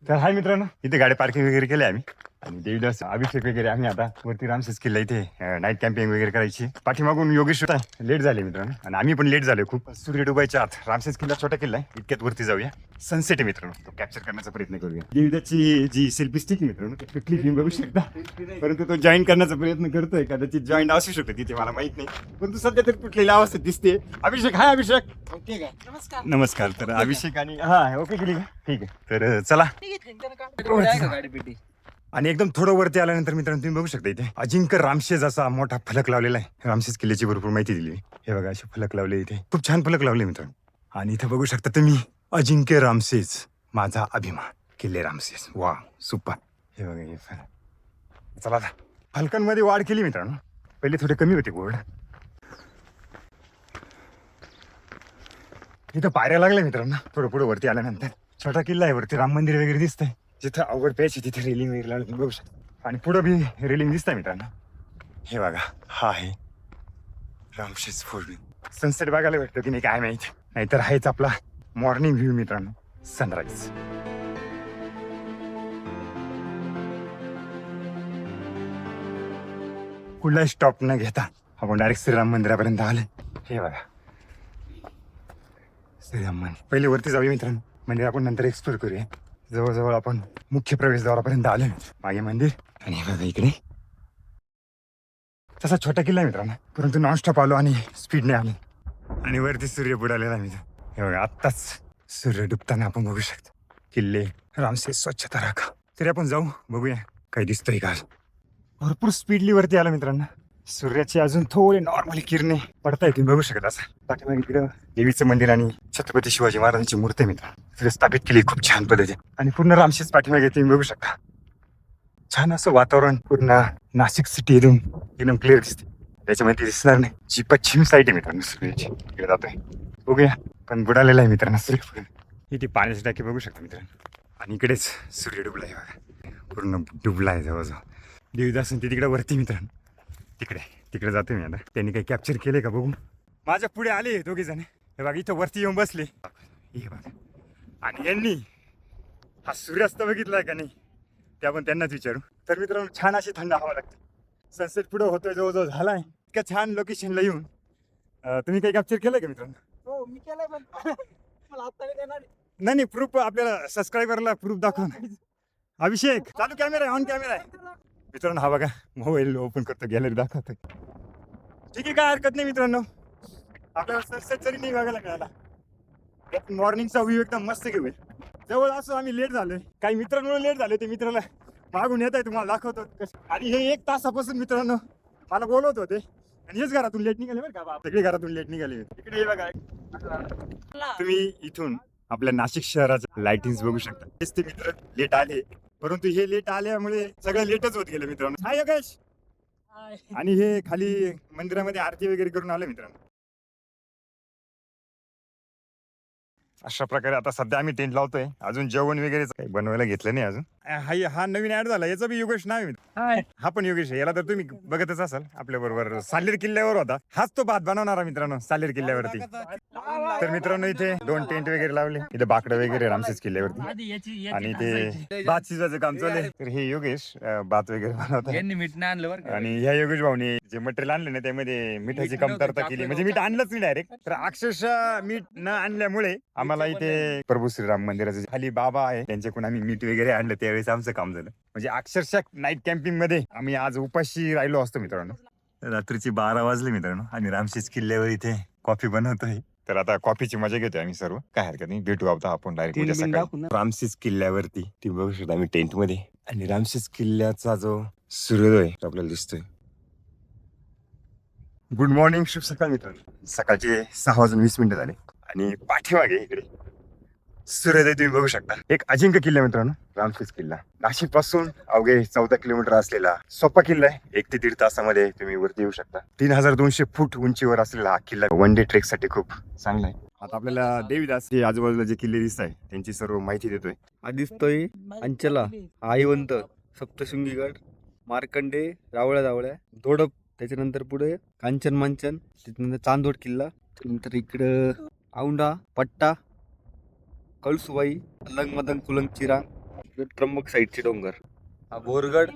तर हाय मित्रांनो, इथे गाडी पार्किंग वगैरे केली आम्ही आणि देवीदास अभिषेक वगैरे आम्ही आता वरती रामसेस किल्ला इथे नाईट कॅम्पिंग वगैरे करायची. पाठीमागून योगेश होता, लेट झाले मित्रांनो आणि आम्ही पण लेट झालो खूप. सूर्य डुबायच्या आत रामसेस किल्ला छोटा किल्ला आहे, इतक्यात वरती जाऊया. सनसेट आहे मित्रांनो, तो कॅप्चर करण्याचा प्रयत्न करूया. देवीदासची जी सेल्फी स्टिक मित्रांनो क्लिक घेऊन बघू शकता, परंतु तो जॉईन करण्याचा प्रयत्न करतोय. कदाचित जॉईन असू शकतो तिथे, मला माहित नाही, परंतु सध्या तरी कुठलेल्या अवस्थेत दिसते. अभिषेक, हाय अभिषेक. नमस्कार. नमस्कार. तर अभिषेक आणि हा ओके केली का? ठीक आहे. तर चला. आणि एकदम थोडं वरती आल्यानंतर मित्रांनो तुम्ही बघू शकता इथे अजिंक्य रामशेज असा मोठा फलक लावलेला आहे. रामशेज किल्ल्याची भरपूर माहिती दिली. हे बघा असे फलक लावले इथे, खूप छान फलक लावले मित्रांनो. आणि इथे बघू शकता तुम्ही अजिंक्य रामशेज माझा अभिमान किल्ले रामशेज. वा सुपर. हे बघा हे फलक. चला आता फलकांमध्ये वाढ केली मित्रांनो, पहिले थोडे कमी होते बोर्ड. इथं पायऱ्या लागल्या मित्रांनो. थोडं पुढे वरती आल्यानंतर छोटा किल्ला आहे, वरती राम मंदिर वगैरे दिसतंय. जिथं अवघड प्यायची तिथे रेलिंग वगैरे लावलं तुम्ही बघू शकता. आणि पुढं बी रेलिंग दिसतंय मित्रांनो. हे बघा हा आहे रामशेज फोर्ट. सनसेट बघायला भेटतो की नाही काय माहिती, नाहीतर आहेच आपला मॉर्निंग व्ह्यू मित्रांनो, सनराईज. कुठलाही स्टॉप न घेता आपण डायरेक्ट श्रीराम मंदिरापर्यंत आले. हे बघा श्रीराम मंदिर. पहिले वरती जाऊया मित्रांनो, मंदिर आपण नंतर एक्सप्लोर करूया. जवळजवळ आपण मुख्य प्रवेशद्वारापर्यंत आलो. मागे मंदिर आणि हे बघा इकडे तसा छोटा किल्ला आहे मित्रांनो, परंतु नॉनस्टॉप आलो आणि स्पीडने आलो. आणि वरती सूर्य बुडालेला मित्र. हे बघा आत्ताच सूर्य डुबताना आपण बघू शकतो. किल्ले रामशेज स्वच्छता राखा. तरी आपण जाऊ बघूया काही दिसतंय का. भरपूर स्पीडली वरती आलं मित्रांनो. सूर्याचे अजून थोडे नॉर्मली किरणे पडताय तुम्ही बघू शकता. असं पाठीमागे इकडं देवीचं मंदिर आणि छत्रपती शिवाजी महाराजांची मूर्ती मित्रांनो तिथे स्थापित केली खूप छान पद्धतीने. आणि पूर्ण रामशेज पाठीमागे तुम्ही बघू शकता. छान असं वातावरण, पूर्ण नाशिक सिटी एकदम क्लिअर दिसते. त्याच्यामध्ये दिसणार नाही जी पश्चिम साईड आहे मित्रांनो सूर्याची, इकडे जातोय बघूया. पण बुडालेला आहे मित्रांनो सूर्य. इथे पाण्याची टाकी बघू शकता मित्रांनो. आणि इकडेच सूर्य डुबला आहे बघा, पूर्ण डुबला आहे जवळजवळ. देवीदासन ते तिकडे वरती मित्रांनो, तिकडे जातोय मी आता. त्यांनी काही कॅप्चर केले का बघू. माझ्या पुढे आले दोघे जण. हे बघा इथं वरती येऊन बसले. हे बघा आणि यांनी हा सूर्यास्त बघितलाय का नाही ते आपण त्यांनाच विचारू. तर मित्रांनो छान अशी थंड हवा लागते. सनसेट पुढे होतोय, जवळजवळ झालाय. इतक्या छान लोकेशनला येऊन तुम्ही काही कॅप्चर केलंय का मित्रांनो? हो मी केलंय, पण मला आता नाही देणार. नाही प्रूफ आपल्याला सबस्क्रायबरला प्रूफ दाखव. अभिषेक चालू कॅमेरा आहे, ऑन कॅमेरा आहे मित्रांनो. हा बघा मोबाईल ओपन करतो, गॅलरी दाखवतोय. ठीक आहे काय हरकत नाही मित्रांनो, आपल्याला सनसेट जरी नाही बघायला मिळाला, मॉर्निंगचा व्ह्यू एकदम मस्त घेऊया. जवळ असं आम्ही लेट झालोय, काही मित्रांमुळे लेट झाले. ते मित्राला मागून येत आहे, तुम्हाला दाखवतो. आणि हे 1 तासापासून मित्रांनो मला बोलवत होते आणि हेच घरातून लेट निघाले बरं का. सगळे घरातून लेट निघाले. इकडे हे बघा तुम्ही, इथून आपल्या नाशिक शहराचं लाइटिंग बघू शकता. तेच ते मित्र लेट आले, परंतु हे लेट आल्यामुळे सगळं लेटच होत गेलं मित्रांनो. हाय योगेश. आणि हे खाली मंदिरामध्ये आरती वगैरे करून आले मित्रांनो. अशा प्रकारे आता सध्या आम्ही टेंट लावतोय. अजून जेवण वगैरे काही बनवायला घेतलं नाही अजून. हा नवीन ऍड झाला, याचा बी योगेश नाव आहे. हा पण योगेश आहे. याला तर तुम्ही बघतच असाल, आपल्या बरोबर सालेर किल्ल्यावर होता. हाच तो भात बनवणारा मित्रांनो सालेर किल्ल्यावरती. तर मित्रांनो इथे 2 टेंट वगैरे लावले. इथे बाकडं वगैरे रामशेज किल्ल्यावरती आणि ते भात शिजवायचं काम चालू आहे. तर हे योगेश भात वगैरे बनवतात. आणि ह्या योगेश भाऊनी जे मटेरियल आणले ना त्यामध्ये मिठाची कमतरता केली, म्हणजे मीठ आणलंच नाही डायरेक्ट. तर अक्षरशः मीठ न आणल्यामुळे आम्हाला इथे प्रभू श्रीराम मंदिराचे खाली बाबा आहे, त्यांच्याकडून आम्ही मीठ वगैरे आणलं. त्यावेळेस आमचं काम झालं. म्हणजे अक्षरशः नाईट कॅम्पिंग मध्ये आम्ही आज उपाशी राहिलो असतो मित्रांनो. रात्रीची 12 वाजले मित्रांनो आणि रामशेज किल्ल्यावर इथे कॉफी बनवतोय. तर आता कॉफीची मजा घेतोय आम्ही सर्व. काय हरकत नाही, भेटू आता आपण डायरेक्ट उद्या सकाळी रामशेज किल्ल्यावरती. ती बघू शकता आम्ही टेंट मध्ये. आणि रामशेज किल्ल्याचा जो सूर्योदय आपल्याला दिसतोय. गुड मॉर्निंग, शुभ सकाळ मित्रांनो. सकाळचे 6:20 झाले आणि पाठीमागे इकडे सूर्योदय तुम्ही बघू शकता. एक अजिंक्य किल्ला मित्रांनो, रामशेज किल्ला. नाशिक पासून अवघे 14 किलोमीटर असलेला सोपा किल्ला आहे. 1 ते 1.5 तासामध्ये तुम्ही वरती येऊ शकता. 3200 फूट उंचीवर असलेला हा किल्ला वन डे ट्रेक साठी खूप चांगला आहे. आता आपल्याला देवीदास हे आजूबाजूला जे किल्ले दिसत आहे त्यांची सर्व माहिती देतोय. हा दिसतोय अंचला, आईवंत, सप्तशृंगीगड, मार्कंडे, रावळ्या दोडप, त्याच्यानंतर पुढे कांचन मांचन, त्याच्यानंतर चांदोड किल्ला, त्यानंतर इकडं औंढा, पट्टा, कळसुबाई, अलंग मदन कुलंग चिरा, त्र्यंबक साईडचे डोंगर. हा बोरगड,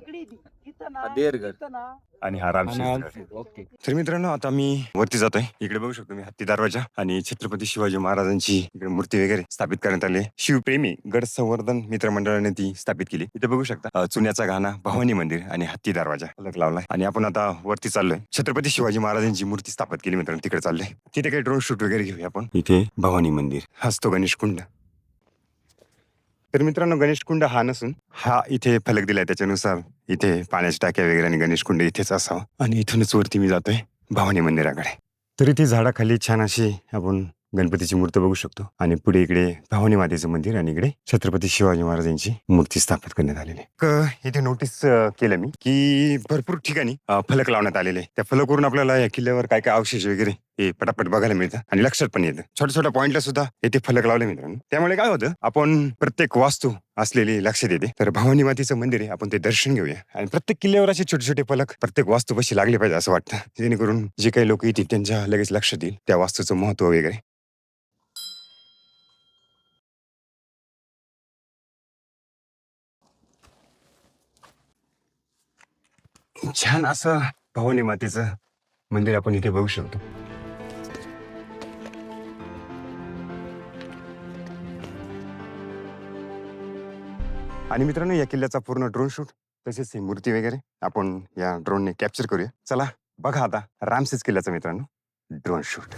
इथं ना हा देरगड. इथं ना आणि हा रामशेष. ओके. तर मित्रांनो आता मी वरती जातोय. इकडे बघू शकतो मी हत्ती दरवाजा आणि छत्रपती शिवाजी महाराजांची इकडे मूर्ती वगैरे स्थापित करण्यात आली आहे. शिवप्रेमी गड संवर्धन मित्रमंडळाने ती स्थापित केली. इथे बघू शकता चुन्याचा घाणा, भवानी मंदिर आणि हत्ती दरवाजा फलक लावलाय. आणि आपण आता वरती चाललोय. छत्रपती शिवाजी महाराजांची मूर्ती स्थापित केली मित्रांनो, तिकडे चाललोय. तिथे काही ड्रोन शूट वगैरे घेऊया आपण. इथे भवानी मंदिर, हसतो गणेश कुंड. तर मित्रांनो गणेश कुंड हा नसून हा इथे फलक दिलाय, त्याच्यानुसार इथे पाण्याच्या टाक्या वगैरे आणि गणेश कुंड इथेच असावं. आणि इथूनच वरती मी जातोय भवानी मंदिराकडे. तर इथे झाडाखाली छान अशी आपण गणपतीची मूर्ती बघू शकतो आणि पुढे इकडे भवानी मातेचं मंदिर आणि इकडे छत्रपती शिवाजी महाराजांची मूर्ती स्थापित करण्यात आलेली आहे. इथे नोटीस केलं मी की भरपूर ठिकाणी फलक लावण्यात आलेले आहे. त्या फलकवरून आपल्याला या किल्ल्यावर काय काय अवशेष वगैरे हे पटापट बघायला मिळतं आणि लक्षात पण येतं. छोट्या छोट्या पॉइंटला सुद्धा इथे फलक लावले मित्रांनो. त्यामुळे काय होतं, आपण प्रत्येक वास्तू असलेली लक्षात येते. तर भवानी मातेचं मंदिर आहे, आपण ते दर्शन घेऊया. आणि प्रत्येक किल्ल्यावर असे छोटे छोटे फलक प्रत्येक वास्तूपाशी लागले पाहिजे असं वाटतं, जेणेकरून जे काही लोक येतील त्यांच्या लगेच लक्षात येईल त्या वास्तूचं महत्व वगैरे. छान असं भवानी मातेचं मंदिर आपण इथे बघू शकतो. आणि मित्रांनो या किल्ल्याचा पूर्ण ड्रोन शूट तसेच ही मूर्ती वगैरे आपण या ड्रोनने कॅप्चर करूया. चला बघा आता रामसेस किल्ल्याचा मित्रांनो ड्रोन शूट.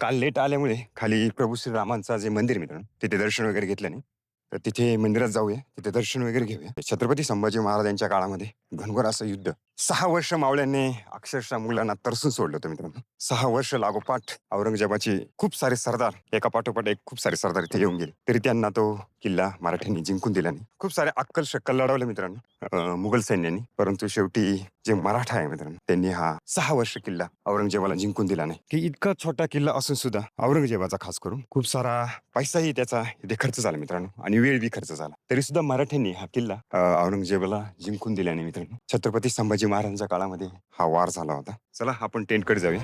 काल लेट आल्यामुळे खाली प्रभू श्रीरामांचा जे मंदिर मित्रांनो तिथे दर्शन वगैरे घेतलं नाही. तर तिथे मंदिरात जाऊया, तिथे दर्शन वगैरे घेऊया. छत्रपती संभाजी महाराजांच्या काळामध्ये घनघोर असं युद्ध 6 वर्ष मावळ्यांनी अक्षरशः मुलांना तरसून सोडलं होतं मित्रांनो. 6 वर्ष लागोपाठ औरंगजेबाचे खूप सारे सरदार एका पाठोपाठ एक खूप सारे सरदार इथे येऊन गेले, तरी त्यांना तो किल्ला मराठ्यांनी जिंकून दिला नाही. खूप सारे अक्कल शक्कल लढवले मित्रांनो मुघल सैन्यानी, परंतु शेवटी जे मराठा आहे मित्रांनो त्यांनी हा 6 वर्ष किल्ला औरंगजेबाला जिंकून दिला नाही. की इतका छोटा किल्ला असून सुद्धा औरंगजेबाचा खास करून खूप सारा पैसाही त्याचा इथे खर्च झाला मित्रांनो आणि वेळ बी खर्च झाला, तरी सुद्धा मराठ्यांनी हा किल्ला औरंगजेबाला जिंकून दिल्याने मित्रांनो छत्रपती संभाजी महाराजांच्या काळामध्ये हा वार झाला होता. चला आपण टेंटकडे जाऊया.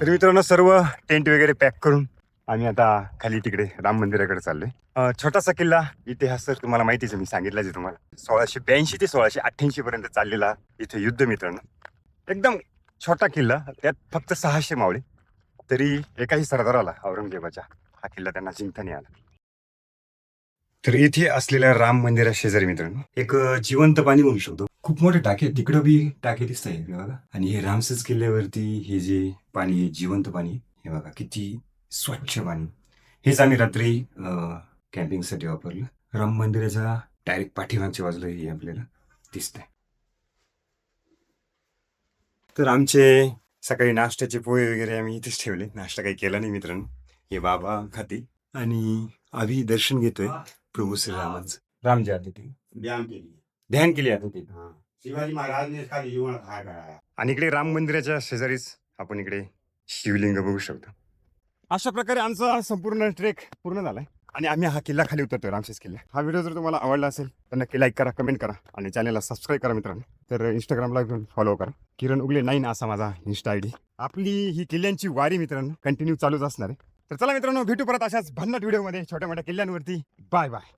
तर मित्रांनो सर्व टेंट वगैरे पॅक करून आम्ही आता खाली तिकडे राम मंदिराकडे चाललोय. छोटासा किल्ला, इतिहास तर तुम्हाला माहितीच आहे, मी सांगितलंच आहे तुम्हाला. 1682 ते 1688 पर्यंत चाललेला इथे युद्ध मित्रांनो. एकदम छोटा किल्ला, त्यात फक्त 600 मावळे, तरी एकाही सरदाराला औरंगजेबाच्या हा किल्ला त्यांना जिंकता नाही आला. तर इथे असलेल्या राम मंदिरा शेजारी मित्रांनो एक जिवंत पाणी म्हणू शकतो. खूप मोठे टाके, तिकडं बी टाके दिसत आहे बघा. आणि हे रामसेस किल्ल्यावरती हे जे पाणी आहे, जिवंत पाणी, हे बघा किती स्वच्छ पाणी. हेच आम्ही रात्री कॅम्पिंगसाठी वापरलं. राम मंदिराच्या डायरेक्ट पाठीमागच्या बाजूला हे आपल्याला दिसतंय. तर आमचे सकाळी नाश्त्याचे पोहे वगैरे आम्ही इथेच ठेवले. नाश्ता काही केला नाही मित्रांनो. हे बाबा खातील आणि आम्ही दर्शन घेतोय प्रभू श्रीरामांचं. रामजी आले ते ध्यान केली आता ते. शिवाजी महाराजने खाली जीवन खाया. आणि इकडे राम मंदिराच्या शेजारीच आपण इकडे शिवलिंग बघू शकतो. अशा प्रकारे आमचा संपूर्ण ट्रेक पूर्ण झालाय आणि आम्ही हा किल्ला खाली उतरतो, रामशेष किल्ला. हा व्हिडिओ जर तुम्हाला आवडला असेल तर नक्की लाईक करा, कमेंट करा आणि चॅनलला सबस्क्राईब करा मित्रांनो. तर इंस्टाग्रामला घेऊन फॉलो करा. किरण उगले 9 असा माझा इंस्टा ID. आपली ही किल्ल्यांची वारी मित्रांनो कंटिन्यू चालूच असणार आहे. तर चला मित्रांनो, भेटू परत अशाच भन्नाट व्हिडिओमध्ये छोट्या मोठ्या किल्ल्यांवरती. Bye bye.